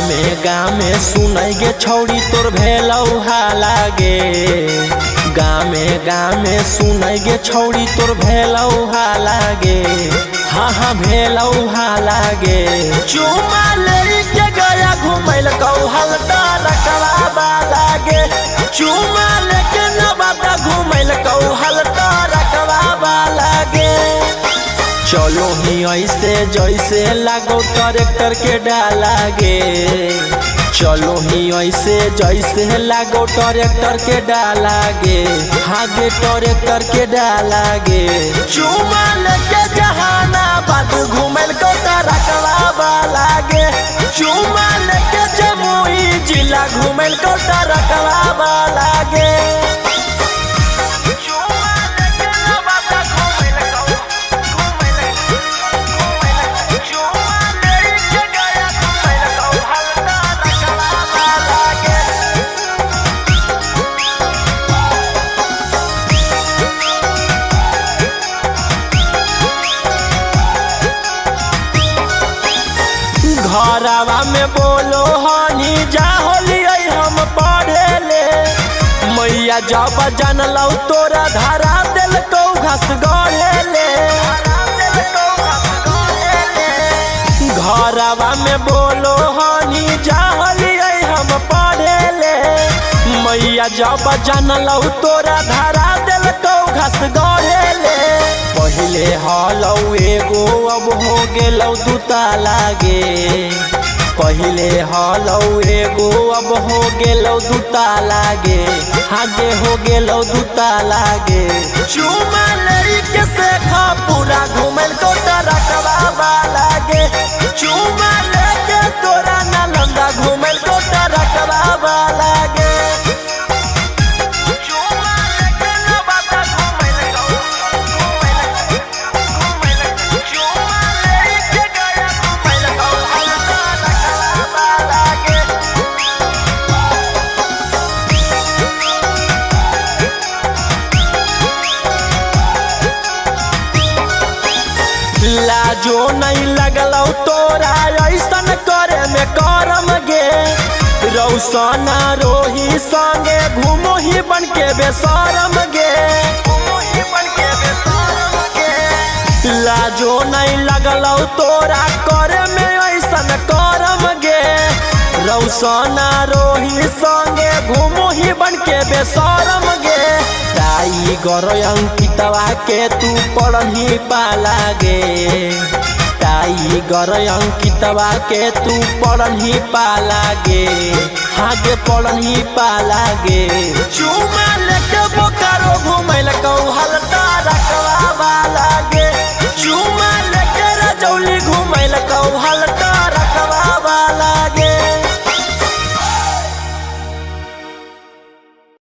गामे सुनै गे छौड़ी तोर भेलौ हालागे। गामे सुनै गे छौड़ी तोर भेलौ हालागे। हाँ भेलौ हालागे। चुमा लेके गया घुमैल कौहल रकवा लागे। चुमा लेके नवादा घुमैल कौहल रकवा लागे। चलो ही ऐसे जैसे लागो ट्रैक्टर के डालागे। चलो ही ऐसे जैसे लागो ट्रैक्टर के डालागे। आगे ट्रैक्टर के डालागे। चुमा लेके जहानाबाद घुमैल को रकवा लागे। चुमा लेके जमुई जिला घुमैल को रकवा लागे। घरवा में बोलो हनी जा होलिए हम पढ़े ले। मैया जब जानलौ तोरा धरा दिल को घास गढ़े ले। घरवा में बोलो हनी जा होलिए हम पढ़े ले। मैया जब जानलौ तोरा धरा दिल को घास गढ़े ले। पहले हलौ एगो अब हो गेलौ दूता लागे। पहले हलौ एगो अब हो गेलौ दूता लागे। आगे हो गेलौ दूता लागे। चुमा लेके से खा पूरा घुमैल को रकवा लागे। चुमा लेके तोरा नालंदा घुमैल को रकवा लागे। लाजो नहीं लगलौ तोरा ऐसन करे में करम गे। रौसना रोही संगे घूमो ही बन के बेसरम गे। लाजो नहीं लगलौ तोरा करे में ऐसन करम गे। रौसना रोही संगे घूमो ही बन के बेसरम गे। टाइगर अंकितवा के तू पढ़ही पालागे। टाइगर अंकितवा के तू पढ़ही पालागे। आगे पढ़ही पालागे। चुमा लेके बोकारो घुमैल कौहल रकवा